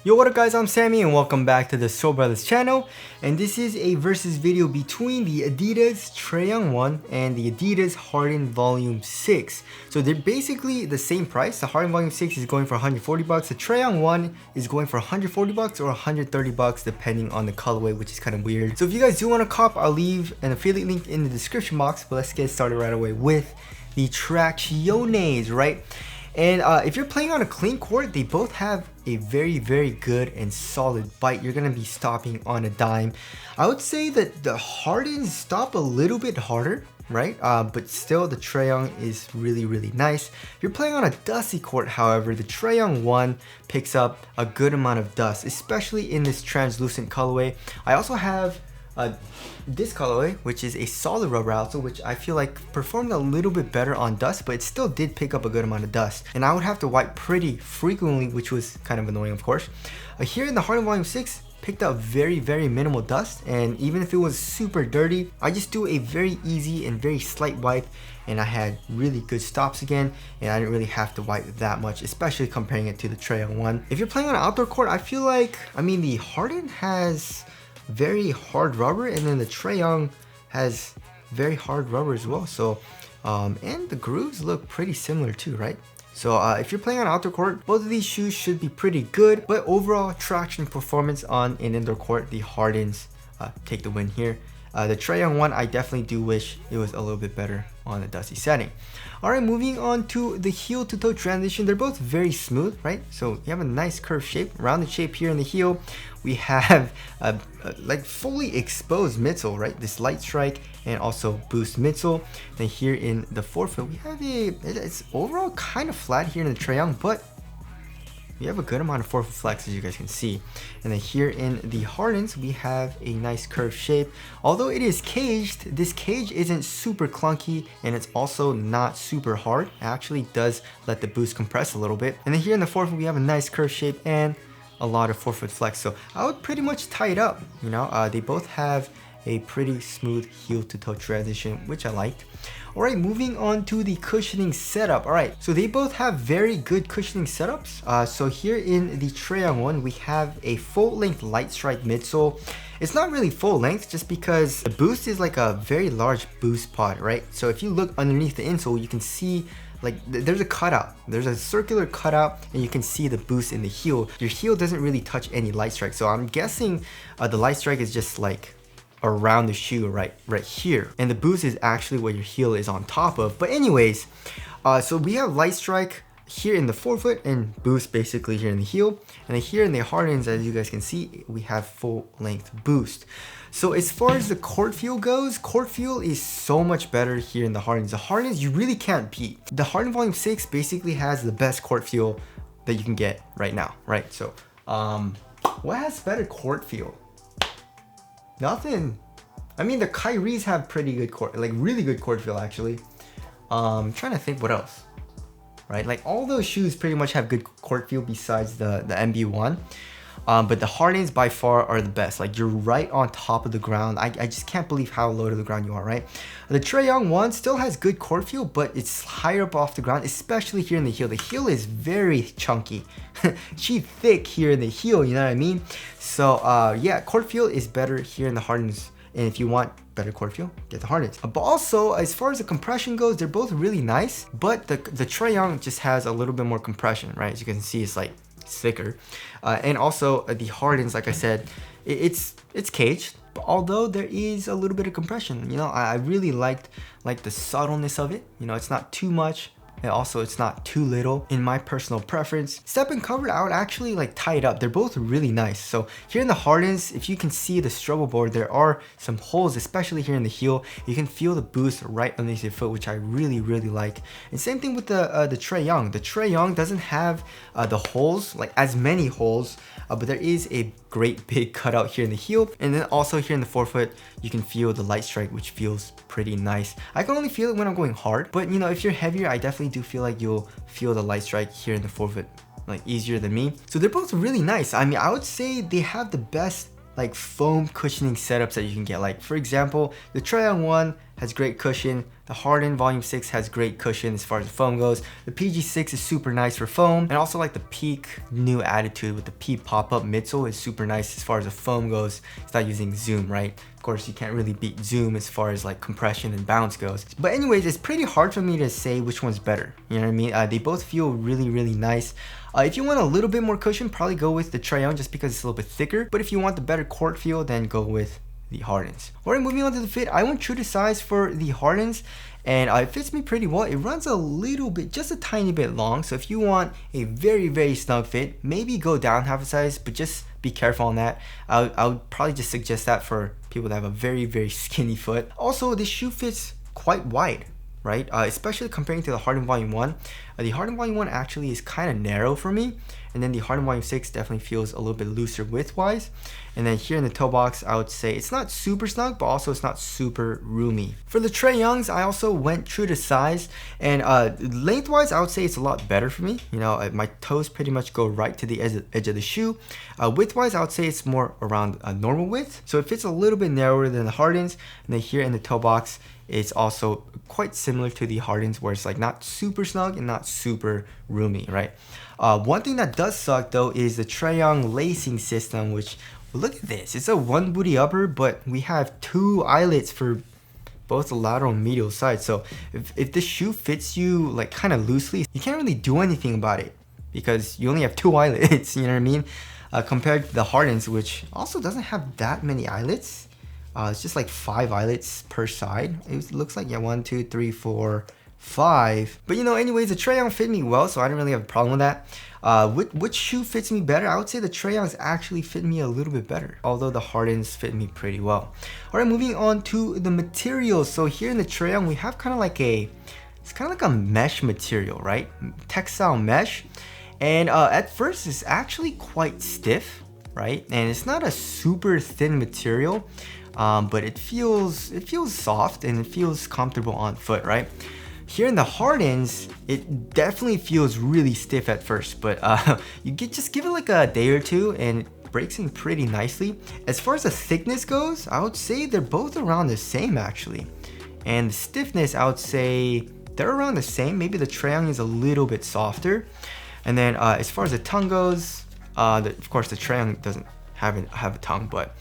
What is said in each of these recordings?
Yo, what up guys, I'm Sammy and welcome back to the Soul Brothers channel, and this is a versus video between the Adidas Trae Young 1 and the Adidas Harden Volume 6. So they're basically the same price. The Harden Volume 6 is going for 140 bucks. The Trae Young 1 is going for 140 bucks or 130 bucks depending on the colorway, which is kind of weird. So if you guys do want to cop, I'll leave an affiliate link in the description box, but let's get started right away with the Tracciones, right? And if you're playing on a clean court, they both have a very good and solid bite. You're going to be stopping on a dime. I would say that the Hardens stop a little bit harder, right? But still the Trae Young is really nice. If you're playing on a dusty court, however, the Trae Young 1 picks up a good amount of dust, especially in this translucent colorway. I also have this colorway, which is a solid rubber outsole, which I feel like performed a little bit better on dust, but it still did pick up a good amount of dust. And I would have to wipe pretty frequently, which was kind of annoying, of course. Here in the Harden Volume 6, picked up very minimal dust, and even if it was super dirty, I just do a very easy and very slight wipe, and I had really good stops again, and I didn't really have to wipe that much, especially comparing it to the Trae Young 1. If you're playing on an outdoor court, I feel like, the Harden has very hard rubber, and then the Trae Young has very hard rubber as well. So and the grooves look pretty similar too, right? So if you're playing on an outdoor court, both of these shoes should be pretty good, but overall traction performance on an indoor court, the Hardens take the win here. The Trae Young 1, I definitely do wish it was a little bit better on a dusty setting. Alright, moving on to the heel to toe transition. They're both very smooth, right? So you have a nice curved shape, rounded shape here in the heel. We have like fully exposed midsole, right? This light strike and also boost midsole. Then here in the forefoot, we have it's overall kind of flat here in the Trae Young, but we have a good amount of forefoot flex, as you guys can see. And then here in the Hardens, we have a nice curved shape. Although it is caged, this cage isn't super clunky, and it's also not super hard. It actually does let the boost compress a little bit. And then here in the forefoot, we have a nice curved shape and a lot of forefoot flex. So I would pretty much tie it up. They both have a pretty smooth heel to toe transition, which I liked. Alright, moving on to the cushioning setup. Alright, so they both have very good cushioning setups. So here in the Trae Young 1, we have a full length light strike midsole. It's not really full length just because the boost is like a very large boost pod, right? So if you look underneath the insole, you can see like there's a cutout, there's a circular cutout, and you can see the boost in the heel. Your heel doesn't really touch any light strike, so I'm guessing the light strike is just like around the shoe right here, and the boost is actually where your heel is on top of. But anyways, so we have light strike here in the forefoot and boost basically here in the heel, and then here in the Hardens, as you guys can see, we have full length boost. So as far as the court feel goes, court feel is so much better here in the Hardens. The Hardens you really can't beat. The Harden Volume 6 basically has the best court feel that you can get right now, right? So what has better court feel? Nothing. The Kyries have pretty good court, like really good court feel actually. Trying to think what else, right? Like all those shoes pretty much have good court feel besides the MB1. But the Hardens by far are the best. Like you're right on top of the ground. I just can't believe how low to the ground you are, right? The Trae Young 1 still has good court feel, but it's higher up off the ground, especially here in the heel. The heel is very chunky. She's thick here in the heel, you know what I mean? So yeah, court feel is better here in the Hardens. And if you want better court feel, get the Hardens. But also, as far as the compression goes, they're both really nice, but the Trae Young just has a little bit more compression, right? As you can see, it's like thicker. And also the Hardens, like I said, it's caged, but although there is a little bit of compression, I really liked the subtleness of it. It's not too much, and also it's not too little in my personal preference. Step and covered, I would actually like tie it up. They're both really nice. So here in the Hardens, if you can see the struggle board, there are some holes, especially here in the heel. You can feel the boost right underneath your foot, which I really like. And same thing with the Trae Young. The Trae Young doesn't have the holes, like as many holes, but there is a great big cutout here in the heel. And then also here in the forefoot, you can feel the light strike, which feels pretty nice. I can only feel it when I'm going hard, but if you're heavier, I definitely do feel like you'll feel the light strike here in the forefoot like easier than me. So they're both really nice. I would say they have the best like foam cushioning setups that you can get. Like for example, the Trae Young 1 has great cushion. The Harden Volume 6 has great cushion as far as the foam goes. The PG6 is super nice for foam, and also like the Peak new attitude with the P pop-up midsole is super nice as far as the foam goes. It's not using Zoom, right? Of course, you can't really beat Zoom as far as like compression and bounce goes. But anyways, it's pretty hard for me to say which one's better. You know what I mean? They both feel really, really nice. If you want a little bit more cushion, probably go with the Trae Young just because it's a little bit thicker. But if you want the better court feel, then go with the Hardens. Alright, moving on to the fit. I went true to size for the Hardens, and it fits me pretty well. It runs a little bit, just a tiny bit long. So if you want a very, very snug fit, maybe go down half a size, but just be careful on that. I would probably just suggest that for people that have a very, very skinny foot. Also, this shoe fits quite wide, right? Especially comparing to the Harden Volume 1. The Harden Volume 1 actually is kind of narrow for me, and then the Harden Volume 6 definitely feels a little bit looser width-wise. And then here in the toe box, I would say it's not super snug, but also it's not super roomy. For the Trae Youngs, I also went true to size, and lengthwise, I would say it's a lot better for me. You know, my toes pretty much go right to the edge of the shoe. Width-wise, I would say it's more around a normal width, so it fits a little bit narrower than the Hardens. And then here in the toe box, it's also quite similar to the Hardens, where it's like not super snug and not super roomy, right? One thing that does suck though is the Trae Young lacing system, which, look at this, it's a one booty upper, but we have two eyelets for both the lateral and medial side. So if the shoe fits you like kind of loosely, you can't really do anything about it because you only have two eyelets, you know what I mean? Compared to the Hardens, which also doesn't have that many eyelets. It's just like 5 eyelets per side. It looks like, yeah, 1, 2, 3, 4, 5. But you know, anyways, the Trae Young fit me well, so I didn't really have a problem with that. Which shoe fits me better? I would say the Trae Youngs actually fit me a little bit better, although the Hardens fit me pretty well. All right, moving on to the materials. So here in the Trae Young, we have kind of like it's kind of like a mesh material, right? Textile mesh. And at first, it's actually quite stiff, right? And it's not a super thin material. But it feels soft and it feels comfortable on foot, right? Here in the Hardens, it definitely feels really stiff at first, but just give it like a day or two and it breaks in pretty nicely. As far as the thickness goes, I would say they're both around the same actually. And the stiffness, I would say they're around the same. Maybe the Trae Young is a little bit softer. And then as far as the tongue goes, of course the Trae Young doesn't have a tongue, but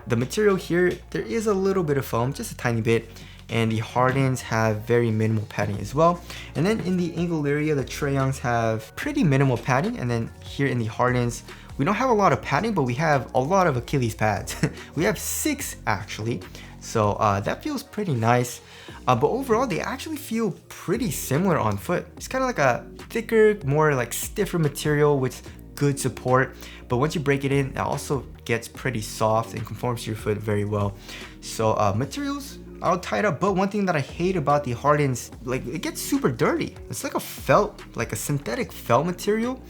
the material here, there is a little bit of foam, just a tiny bit, and the Hardens have very minimal padding as well. And then in the ankle area, the Trae Youngs have pretty minimal padding, and then here in the Hardens, we don't have a lot of padding, but we have a lot of Achilles pads. We have 6 actually, so that feels pretty nice. But overall, they actually feel pretty similar on foot. It's kind of like a thicker, more like stiffer material with good support, but once you break it in, it also gets pretty soft and conforms to your foot very well. So materials, I'll tie it up, but one thing that I hate about the Hardens, like it gets super dirty. It's like a felt, like a synthetic felt material.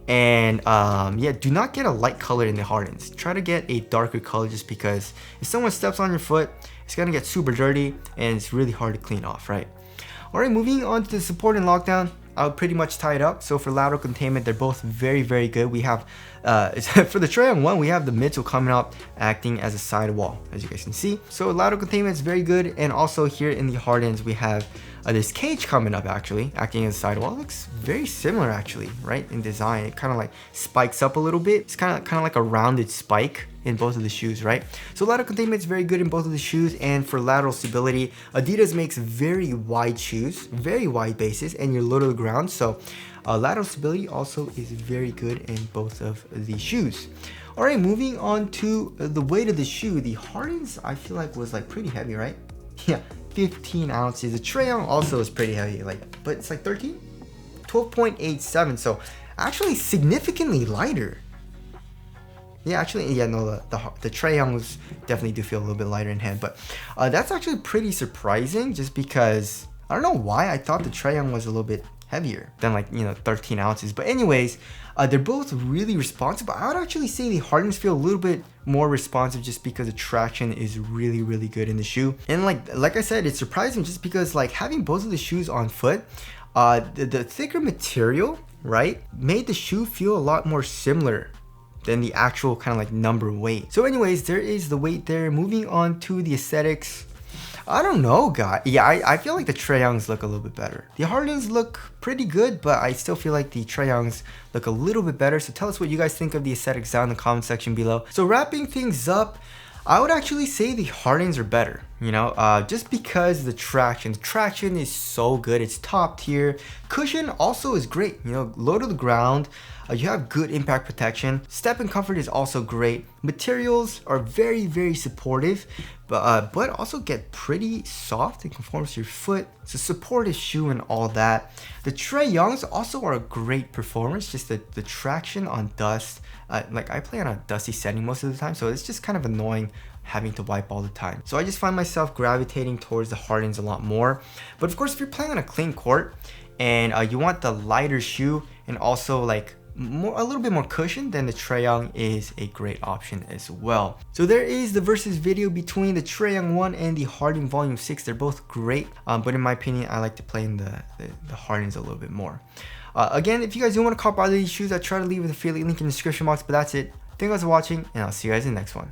And yeah, do not get a light color in the Hardens. Try to get a darker color just because if someone steps on your foot, it's gonna get super dirty and it's really hard to clean off, right? All right, moving on to the support and lockdown. I would pretty much tie it up. So for lateral containment, they're both very, very good. We have, for the Trae Young one, we have the midsole coming up, acting as a sidewall, as you guys can see. So lateral containment is very good. And also here in the Hardens, we have this cage coming up, actually, acting as a sidewall. It looks very similar, actually, right, in design. It kind of like spikes up a little bit. It's kind of like a rounded spike in both of the shoes, right? So lateral containment is very good in both of the shoes. And for lateral stability, Adidas makes very wide shoes, very wide bases, and you're low to the ground. So lateral stability also is very good in both of the shoes. All right, moving on to the weight of the shoe. The Hardens, I feel like, was like pretty heavy, right? Yeah, 15 ounces. The Trae Young also is pretty heavy, but it's like 13? 12.87, so actually significantly lighter. Yeah, actually, yeah, no, the Trae Young was definitely do feel a little bit lighter in hand, but that's actually pretty surprising just because I don't know why I thought the Trae Young was a little bit heavier than 13 ounces. But anyways, they're both really responsive. But I would actually say the Hardens feel a little bit more responsive just because the traction is really, really good in the shoe. And like I said, it's surprising just because having both of the shoes on foot, the thicker material, right, made the shoe feel a lot more similar than the actual kind of number weight. So anyways, there is the weight there. Moving on to the aesthetics. I don't know, guys. Yeah, I feel like the Trae Youngs look a little bit better. The Hardens look pretty good, but I still feel like the Trae Youngs look a little bit better. So tell us what you guys think of the aesthetics down in the comment section below. So wrapping things up, I would actually say the Hardens are better, you know, just because the traction is so good. It's top tier. Cushion also is great, you know, low to the ground. You have good impact protection. Step and comfort is also great. Materials are very, very supportive, but also get pretty soft and conforms to your foot. It's a supportive shoe and all that. The Trae Youngs also are great performers, just the traction on dust. Like I play on a dusty setting most of the time, so it's just kind of annoying having to wipe all the time. So I just find myself gravitating towards the Hardens a lot more. But of course, if you're playing on a clean court and you want the lighter shoe and also like a little bit more cushion, then the Trae Young is a great option as well. So there is the versus video between the Trae Young 1 and the Harden Volume 6. They're both great, but in my opinion, I like to play in the Hardens a little bit more. Again, if you guys do want to cop either of these shoes, I try to leave with a affiliate link in the description box, but that's it. Thank you guys for watching, and I'll see you guys in the next one.